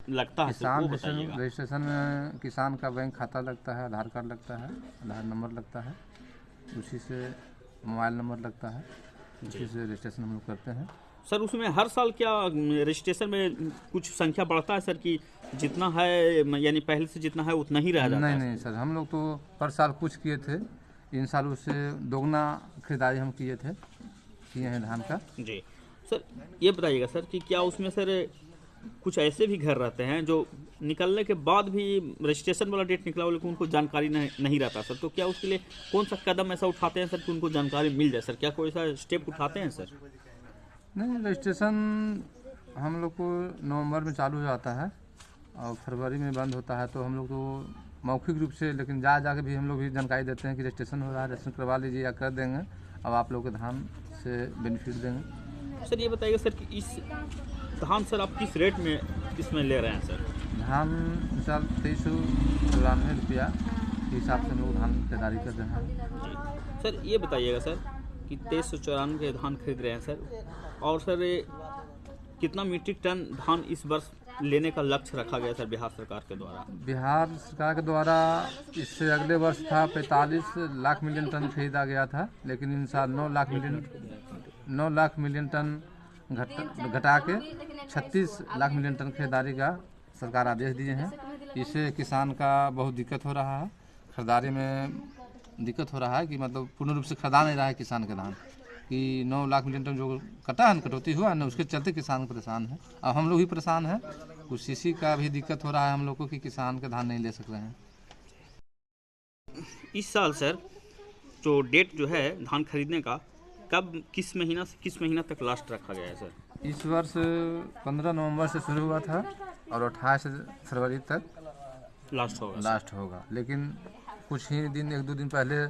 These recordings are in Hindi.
लगता है सर, किसान वो बताइएगा। रजिस्ट्रेशन में किसान का बैंक खाता लगता है, आधार कार्ड लगता है, आधार नंबर लगता है, उसी से मोबाइल नंबर लगता है, उसी जी से रजिस्ट्रेशन हम लोग करते हैं। सर, उसमें हर साल क्या रजिस्ट्रेशन में कुछ संख्या बढ़ता है सर, कि जितना है यानी पहले से जितना है उतना ही रह जाता नहीं है नहीं सर? सर, हम लोग तो पर साल कुछ किए थे, इन साल उससे दोगुना खरीदारी हम किए हैं धान का। जी सर, ये बताइएगा सर कि क्या उसमें सर कुछ ऐसे भी घर रहते हैं जो निकलने के बाद भी रजिस्ट्रेशन वाला डेट निकला हो लेकिन उनको जानकारी नहीं रहता सर, तो क्या उसके लिए कौन सा कदम ऐसा उठाते हैं सर कि उनको जानकारी मिल जाए सर? क्या कोई ऐसा स्टेप उठाते हैं सर? नहीं, रजिस्ट्रेशन हम लोग को नवंबर में चालू हो जाता है और फरवरी में बंद होता है, तो हम लोग तो मौखिक रूप से, लेकिन जा के भी हम लोग भी जानकारी देते हैं कि रजिस्ट्रेशन हो रहा है, रजिस्ट्रेशन करवा लीजिए या कर देंगे, अब आप लोग के धान से बेनिफिट देंगे। सर ये बताइएगा सर कि इस धान सर आप किस रेट में इसमें ले रहे हैं सर? धान इस साल 2394 रुपया के हिसाब से हम लोग धान खरीदारी कर रहे हैं। जी सर, ये बताइएगा सर कि 2394 धान खरीद रहे हैं सर, और सर कितना मीट्रिक टन धान इस वर्ष लेने का लक्ष्य रखा गया सर बिहार सरकार के द्वारा? बिहार सरकार के द्वारा इससे अगले वर्ष था 45 लाख मिलियन टन खरीदा गया था, लेकिन इन साल 9 लाख मिलियन टन घटा के 36 लाख मिलियन टन खरीदारी का सरकार आदेश दिए हैं। इससे किसान का बहुत दिक्कत हो रहा है, खरीदारी में दिक्कत हो रहा है कि मतलब पूर्ण रूप से खरीदा नहीं रहा है किसान का धान, कि 9 लाख मिलियन टन जो कटा है, कटौती हुआ ना, उसके चलते किसान परेशान है। अब हम लोग भी परेशान हैं, कुछ सीसी का भी दिक्कत हो रहा है हम लोग को कि किसान का धान नहीं ले सक रहे हैं। इस साल सर जो डेट जो है धान खरीदने का, कब किस महीना से किस महीना तक लास्ट रखा गया है सर? इस वर्ष 15 नवंबर से शुरू हुआ था और 28 फरवरी तक लास्ट होगा सर? लास्ट होगा, लेकिन कुछ ही दिन, एक दो दिन पहले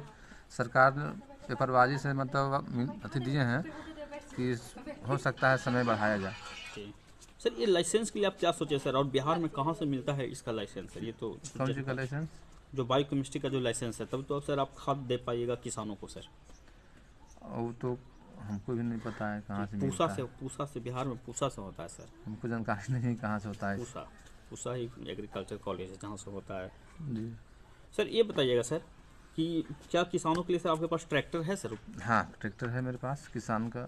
सरकार पेपरबाजी से मतलब अति दिए हैं कि हो सकता है समय बढ़ाया जाए। जी सर, ये लाइसेंस के लिए आप क्या सोचे सर, और बिहार में कहाँ से मिलता है इसका लाइसेंस सर? ये तो कौन सी का लाइसेंस? जो बायोकेमिस्ट्री का जो लाइसेंस है, तब तो सर आप खाद दे पाइएगा किसानों को सर। वो तो हमको भी नहीं पता है कहाँ से मिलता है। पूसा से बिहार में पूसा से होता है सर। हमको जानकारी नहीं कहाँ से होता है। पूसा ही एग्रीकल्चर कॉलेज है जहाँ से होता है जी सर। ये बताइएगा सर कि क्या किसानों के लिए सर आपके पास ट्रैक्टर है सर? हाँ, ट्रैक्टर है मेरे पास किसान का।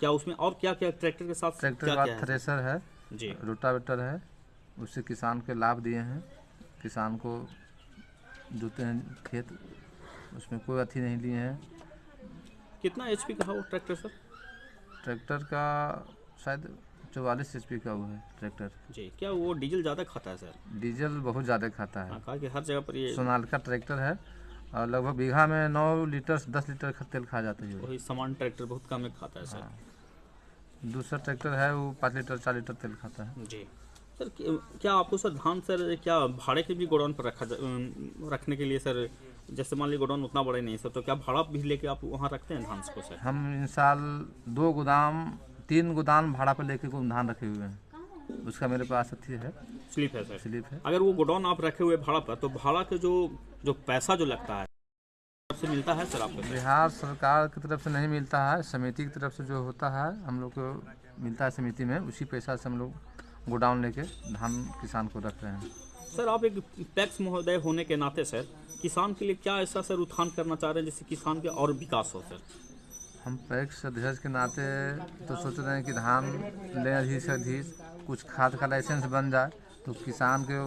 क्या उसमें और क्या क्या ट्रैक्टर के साथ ट्रैक्टर क्या के बाद क्या है? थ्रेसर है जी रोटावेटर है, उससे किसान के लाभ दिए हैं। किसान को जोते हैं खेत, उसमें कोई अथी नहीं लिए हैं। कितना एचपी का है वो ट्रैक्टर सर? ट्रैक्टर का शायद 44 HP का वो है ट्रैक्टर। जी, क्या वो डीजल ज़्यादा खाता है सर? डीजल बहुत ज़्यादा खाता है। हाँ, कहा कि हर जगह पर ये सोनालिका ट्रैक्टर है और लगभग बीघा में 9 लीटर 10 लीटर तेल खा जाता है। वही सामान ट्रैक्टर बहुत कम ही खाता है सर। हाँ, दूसरा ट्रैक्टर है वो 5 लीटर 4 लीटर तेल खाता है। जी सर, क्या आपको सर धान सर क्या भाड़े के भी गोडाउन पर रखने के लिए सर, जैसे मान लीजिए गोडाउन उतना बड़े नहीं सर, तो क्या भाड़ा भी लेके आप वहाँ रखते हैं धान को सर? हम इन साल 3 गोदाम भाड़ा पर लेके धान रखे हुए हैं, उसका मेरे पास अथी है, स्लिप है सर? स्लिप है। अगर वो गोडाउन आप रखे हुए भाड़ा पर, तो भाड़ा के जो पैसा जो लगता है से मिलता है सर आपको? बिहार सरकार की तरफ से नहीं मिलता है, समिति की तरफ से जो होता है हम लोग को मिलता है समिति में, उसी पैसा से हम लोग गोडाउन लेके धान किसान को रख रहे हैं। सर आप एक पैक्स महोदय होने के नाते सर किसान के लिए क्या ऐसा सर उत्थान करना चाह रहे हैं जिससे किसान के और विकास हो सर? हम पैक्स अध्यक्ष के नाते तो सोच रहे हैं कि धान लें अधिक से अधिक, कुछ खाद का लाइसेंस बन जाए तो किसान के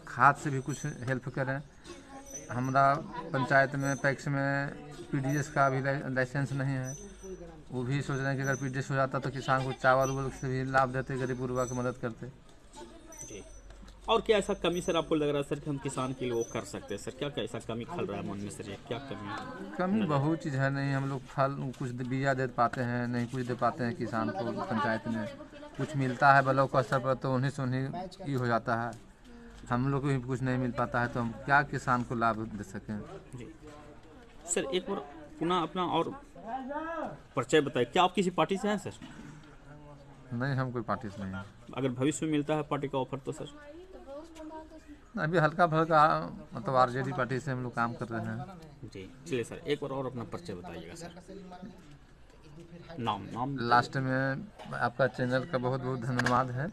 खाद से भी कुछ हेल्प करें। हमारा पंचायत में पैक्स में PDS का भी लाइसेंस नहीं है, वो भी सोच रहे हैं कि अगर PDS हो जाता तो किसान को चावल उवल से भी लाभ देते, गरीब गुरबा की मदद करते। जी, और क्या ऐसा कमी सर आपको लग रहा है सर कि हम किसान के लिए वो कर सकते हैं सर? क्या क्या ऐसा कमी खल रहा है मन में सर? ये क्या कमी है? कमी बहुत चीज़ है, नहीं हम लोग फल कुछ बिया दे पाते हैं, नहीं कुछ दे पाते हैं किसान को। पंचायत में कुछ मिलता है ब्लॉक स्तर पर तो उन्हीं से उन्हीं हो जाता है, हम लोग को भी कुछ नहीं मिल पाता है, तो हम क्या किसान को लाभ दे सकें। जी सर, एक बार पुनः अपना और परिचय बताइए। क्या आप किसी पार्टी से हैं सर? नहीं, हम कोई पार्टी से नहीं है। अगर भविष्य में मिलता है पार्टी का ऑफर तो सर? अभी हल्का फल्का मतलब RJD पार्टी से हम लोग काम कर रहे हैं। जी चलिए सर, एक बार और अपना परिचय बताइएगा सर। नाम नाम लास्ट में आपका चैनल का बहुत बहुत धन्यवाद है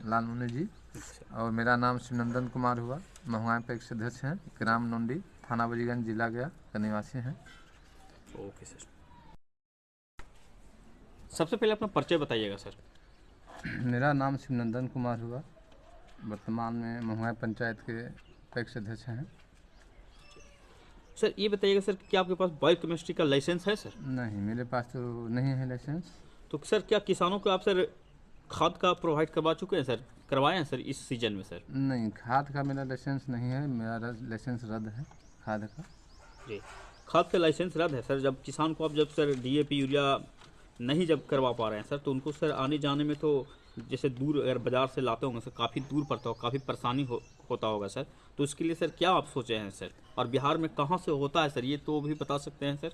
लालमुनि जी। और मेरा नाम शिवनंदन कुमार हुआ, महुआ पैक्स अध्यक्ष हैं, ग्राम नोंडी, थाना बजीगंज, जिला गया का निवासी हैं। Okay sir. सबसे पहले अपना परिचय बताइएगा सर। मेरा नाम शिवनंदन कुमार हुआ, वर्तमान में महुआ पंचायत के पैक्स अध्यक्ष हैं। सर ये बताइएगा सर, क्या आपके पास बायोकेमिस्ट्री का लाइसेंस है सर? नहीं, मेरे पास तो नहीं है लाइसेंस। तो सर क्या किसानों को आप सर खाद का प्रोवाइड करवा चुके हैं सर, करवाए हैं सर इस सीजन में सर? नहीं, खाद का मेरा लाइसेंस नहीं है, मेरा लाइसेंस रद्द है खाद का। जी, खाद का लाइसेंस रद्द है सर। जब किसान को आप जब सर डीएपी यूरिया नहीं जब करवा पा रहे हैं सर, तो उनको सर आने जाने में तो जैसे दूर अगर बाजार से लाते होंगे सर, काफ़ी दूर पड़ता हो, काफ़ी परेशानी होता होगा सर। तो उसके लिए सर क्या आप सोचे हैं सर, और बिहार में कहाँ से होता है सर, ये तो भी बता सकते हैं सर?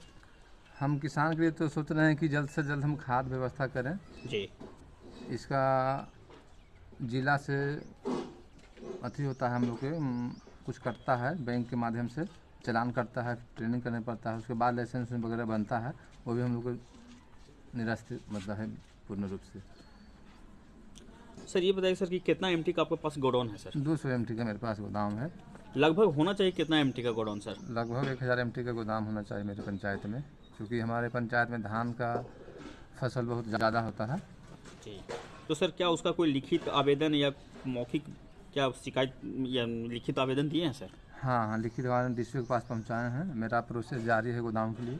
हम किसान के लिए तो सोच रहे हैं कि जल्द से जल्द हम खाद व्यवस्था करें। जी, इसका जिला से अथी होता है, हम लोग के कुछ करता है, बैंक के माध्यम से चालान करता है, ट्रेनिंग करने पड़ता है, उसके बाद लाइसेंस वगैरह बनता है, वो भी हम लोग को निरस्त मतलब है पूर्ण रूप से। सर ये बताइए सर कि कितना एमटी का आपके पास गोडाउन है सर? 200 MT का मेरे पास गोदाम है। लगभग होना चाहिए कितना एमटी का गोडाउन सर? लगभग 1000 MT का गोदाम होना चाहिए मेरे पंचायत में, क्योंकि हमारे पंचायत में धान का फसल बहुत ज़्यादा होता है। जी, तो सर क्या उसका कोई लिखित आवेदन या मौखिक क्या शिकायत या लिखित आवेदन दिए हैं सर? हाँ, लिखित आवेदन DCO के पास पहुँचाए हैं। मेरा प्रोसेस जारी है गोदाम के लिए।